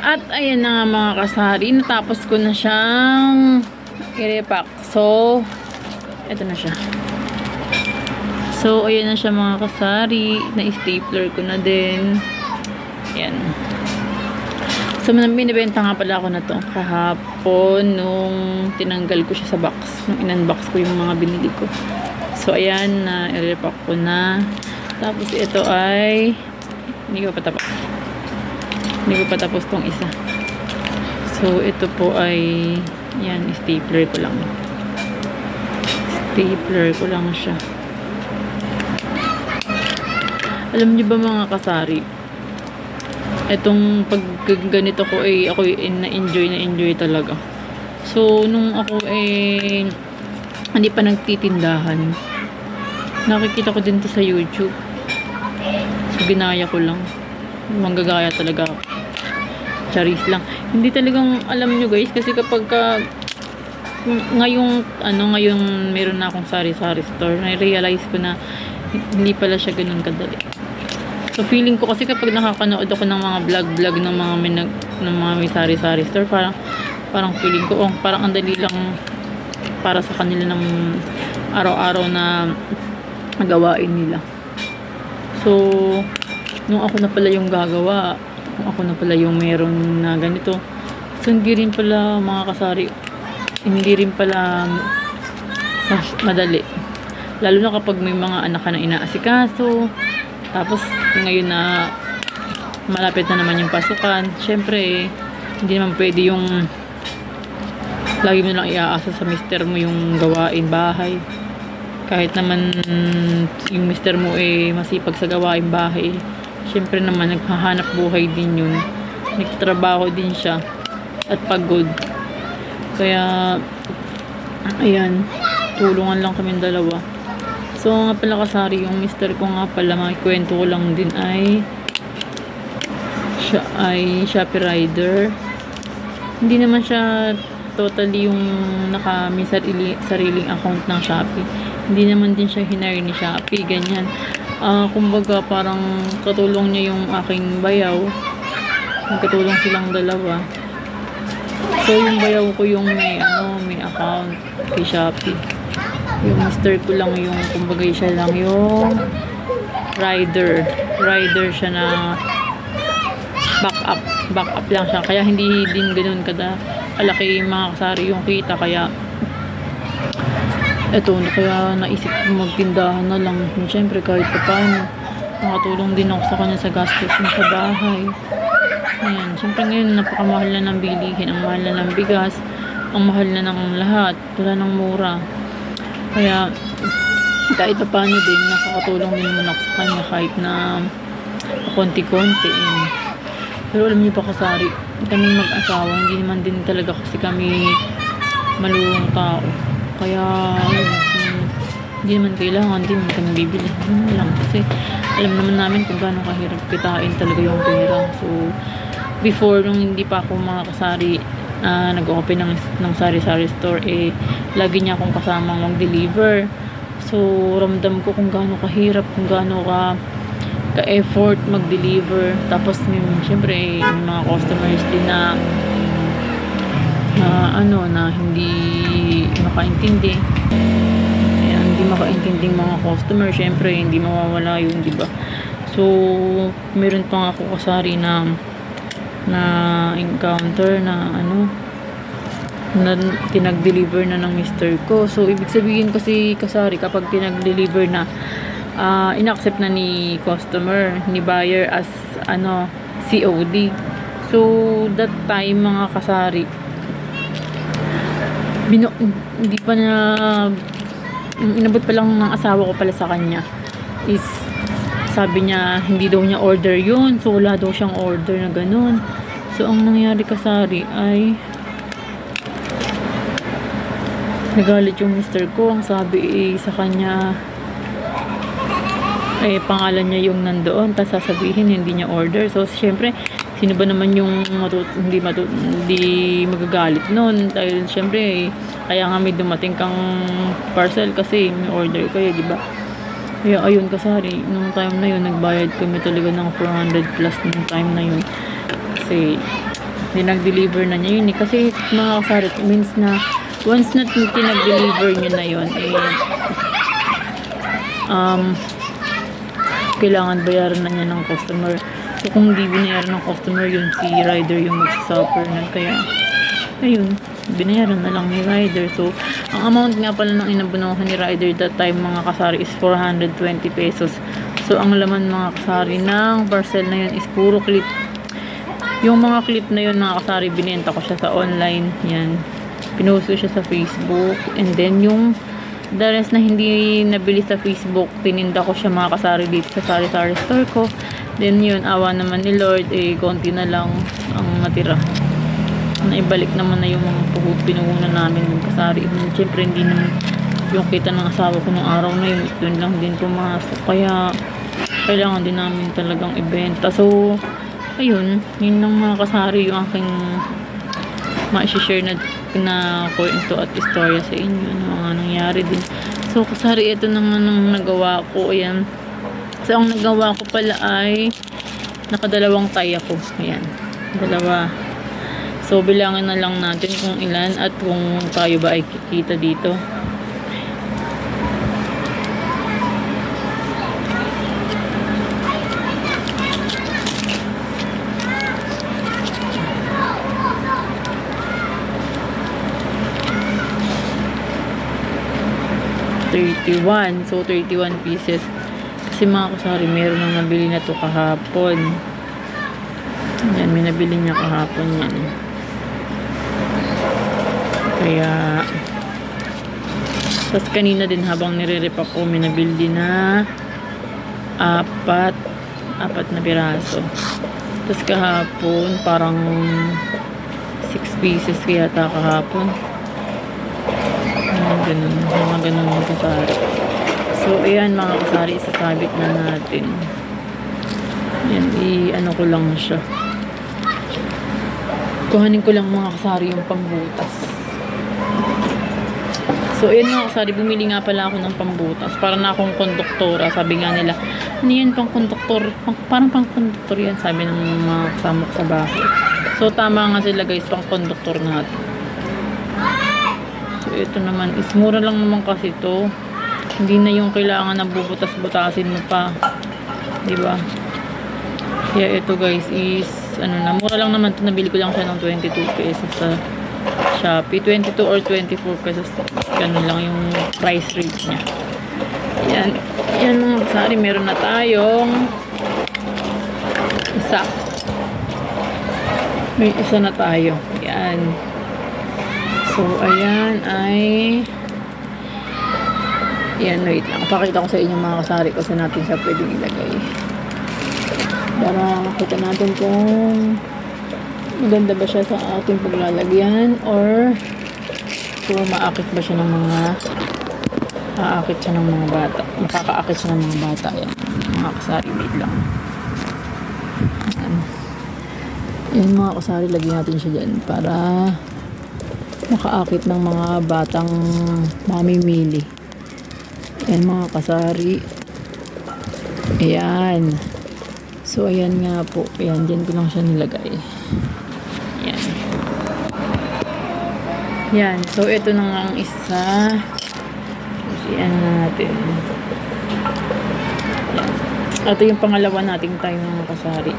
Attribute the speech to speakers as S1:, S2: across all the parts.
S1: At ayan na nga mga kasari, natapos ko na siyang i-repack. So, eto na siya. So, ayan na siya mga kasari. Na-stapler ko na din. Ayan. So, binibenta nga pala ako na to kahapon nung tinanggal ko siya sa box. Nung in-unbox ko yung mga binili ko. So, ayan, i-repack ko na. Tapos, ito ay hindi ko pa tapos. Hindi ko pa tapos tong isa. So, ito po ay yan, stapler ko lang. Stapler ko lang siya. Alam niyo ba mga kasari, etong pag ganito ko ay ako na-enjoy talaga. So, nung ako hindi pa nagtitindahan, nakikita ko din to sa YouTube. So, ginaya ko lang. Manggagaya talaga ako. Charis lang. Hindi talagang alam nyo guys, kasi kapag ngayong meron na akong sari-sari store, na-realize ko na hindi pala siya ganun kadali. So, feeling ko kasi kapag nakakanood ako ng mga vlog ng mga may sari-sari store, parang feeling ko, parang ang dali lang para sa kanila ng araw-araw na gawain nila. So, nung ako na pala yung gagawa, kung ako na pala yung meron na ganito, so hindi rin pala mga kasari, hindi rin pala madali. Lalo na kapag may mga anak ka na inaasikaso, tapos ngayon na malapit na naman yung pasukan, syempre hindi naman pwede yung lagi mo lang iaasa sa mister mo yung gawain bahay. Kahit naman yung mister mo masipag sa gawain bahay, syempre naman naghahanap buhay din yun, nagtatrabaho din siya at pagod. Kaya ayan, tulungan lang kaming dalawa. So nga pala kasari, yung mister ko nga pala, makikwento ko lang din, siya ay Shopee rider. Hindi naman siya totally yung may sariling account ng Shopee. Hindi naman din siya hinire ni Shopee, ganyan. Kumbaga parang katulong niya yung aking bayaw. Nagkatulong silang dalawa. So yung bayaw ko yung may account kay Shopee. Yung mister ko lang yung, kumbaga siya lang yung rider siya na backup lang siya, kaya hindi din ganoon kalaki mga kasari yung kita. Kaya eto, kaya naisip ko magtindahan na lang. Siyempre kahit pa paano nakatulong din ako sa kanya sa gastos sa bahay. Ayan, siyempre ngayon napakamahal na ng bilihin, ang mahal na ng bigas, ang mahal na ng lahat, wala ng mura. Kaya kahit pa paano din nakakatulong din naman ako sa kanya kahit na konti-konti. Pero alam niyo pa kasari, kaming mag-asawa, hindi naman din talaga kasi kami malulong tao. Kaya hindi naman kailangan din kami bibili. Lang kasi alam naman namin kung gaano kahirap kitain talaga yung pera. So before, nung hindi pa ako mga kasari nag-open ng sari-sari store, lagi niya akong kasamang mag-deliver. So ramdam ko kung gaano kahirap, kung gaano ka-effort mag-deliver. Tapos siyempre may mga customers din na hindi makaintindi. Kaya hindi makaintinding mga customer, syempre hindi mawawala yun, di ba? So meron pa nga ako kasari na encounter na tinag-deliver na ng mister ko. So ibig sabihin kasi kasari, kapag tinag-deliver na, in-accept na ni customer, ni buyer as COD. So that time mga kasari, hindi pa na inabot pa lang ng asawa ko pala sa kanya is sabi niya hindi daw niya order yun. So wala daw siyang order na ganun. So ang nangyari kasari ay nagalit yung mister ko. Ang sabi sa kanya pangalan niya yung nandoon, tapos sasabihin hindi niya order. So syempre sino ba naman yung hindi magagalit noon, dahil syempre kaya nga may dumating kang parcel kasi may order kayo, di ba? Kaya ayun kasari, nung time na yun nagbayad kami talaga ng 400 plus nung time na yun, kasi nag-deliver na niya yun eh. Kasi mga kasari, it means na once na tinag-deliver niya na yun, kailangan bayaran na niya ng customer. So, kung hindi binayaran ng customer yun, si rider yung magsasuffer na. Kaya, ayun, binayaran na lang ni rider. So, ang amount nga pala ng inabunuhan ni rider that time mga kasari is 420 pesos. So, ang laman mga kasari ng parcel na yun is puro clip. Yung mga clip na yun mga kasari, binenta ko siya sa online. Yan. Pinost ko siya sa Facebook. And then, yung the rest na hindi nabili sa Facebook, tininda ko siya mga kasari dito sa sari-sari store ko. Then yun, awa naman ni Lord, konti na lang ang natira. Naibalik naman na yung mga pinuhunan namin ng kasari. Siyempre, hindi naman yung kita ng asawa ko nung araw na yun. Doon lang din pumasok. Kaya, kailangan din namin talagang ibenta. So, ayun, yun lang mga kasari yung aking ma-share na kwento at istorya sa inyo. Ano mga nangyari din. So, kasari, ito naman ang nagawa ko. Ayan. So, ang nagawa ko pala ay nakadalawang tie ako. Ayan. Dalawa. So, bilangin na lang natin kung ilan at kung tayo ba ay kikita dito. $31. So, 31 pieces. Kasi mga kasari, meron nang nabili na to kahapon. Yan, may nabili niya kahapon yan. Kaya, tapos kanina din habang nire-rep ako, may nabili din na apat na piraso. Tapos kahapon, parang 6 pieces kaya kahapon. Mga ganun mga kasari. So, ayan mga kasari, isasabit na natin. Yan, i-ano ko lang siya. Kuhanin ko lang mga kasari yung pambutas. So, ayan mga kasari, bumili nga pala ako ng pambutas. Para na akong konduktora. Sabi nga nila, ano yan pang konduktor? Parang pang konduktor yan, sabi ng mga kasama ko sa bahay. So, tama nga sila guys, pang konduktor natin. So, ito naman is mura lang naman kasi ito. Hindi na yung kailangan na bubutas-butasin mo pa. Diba? Kaya ito guys is, ano na, mura lang naman ito. Nabili ko lang siya ng 22 pesos sa Shopee. 22 or 24 pesos. Ganun lang yung price rate niya. Yan. Yan mga kasari. Meron na tayong isa. May isa na tayo. Yan. So, ayan ay yan, wait lang. Pakita ko sa inyo mga kasari ko sa natin siya pwedeng ilagay. Para makita natin kung maganda ba siya sa ating paglalagyan or kung maakit ba siya ng mga aakit siya ng mga bata. Makakaakit siya ng mga bata. Yan. Mga kasari, wait lang. Yan. Yan mga kasari, lagyan natin siya dyan para makaakit ng mga batang mamimili. Ayan mga kasari. Ayan. So, ayan nga po. Ayan, dyan ko lang siya nilagay. Ayan. Ayan. So, ito na nga ang isa. Ayan natin. Ayan. Ito yung pangalawa nating time mga kasari.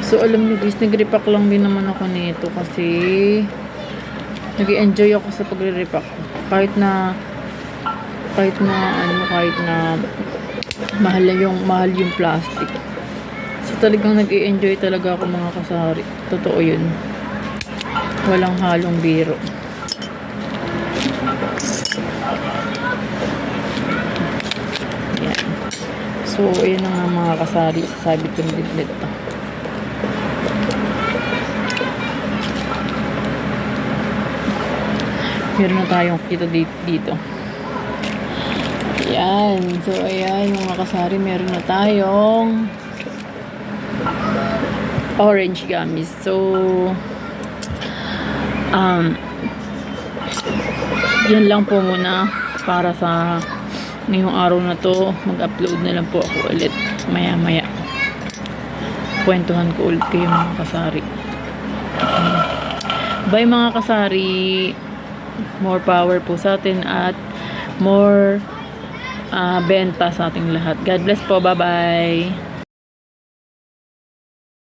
S1: So, alam niyo guys, nag-repack lang din naman ako nito kasi nag-enjoy ako sa pagre-repack. Kahit na mahal yung plastic. So, talagang nag-i-enjoy talaga ako mga kasari. Totoo yun. Walang halong biro. Yan. So, ayun na nga mga kasari. Sabit yung biblit to. Meron na tayong kita dito. Ayan. So, ayan mga kasari. Meron na tayong orange gummies. So, yan lang po muna para sa ngayong araw na to. Mag-upload na lang po ako ulit maya-maya. kukwentuhan ko ulit kayo mga kasari. Bye mga kasari. More power po sa atin at more benta sa ating lahat. God bless po. Bye-bye.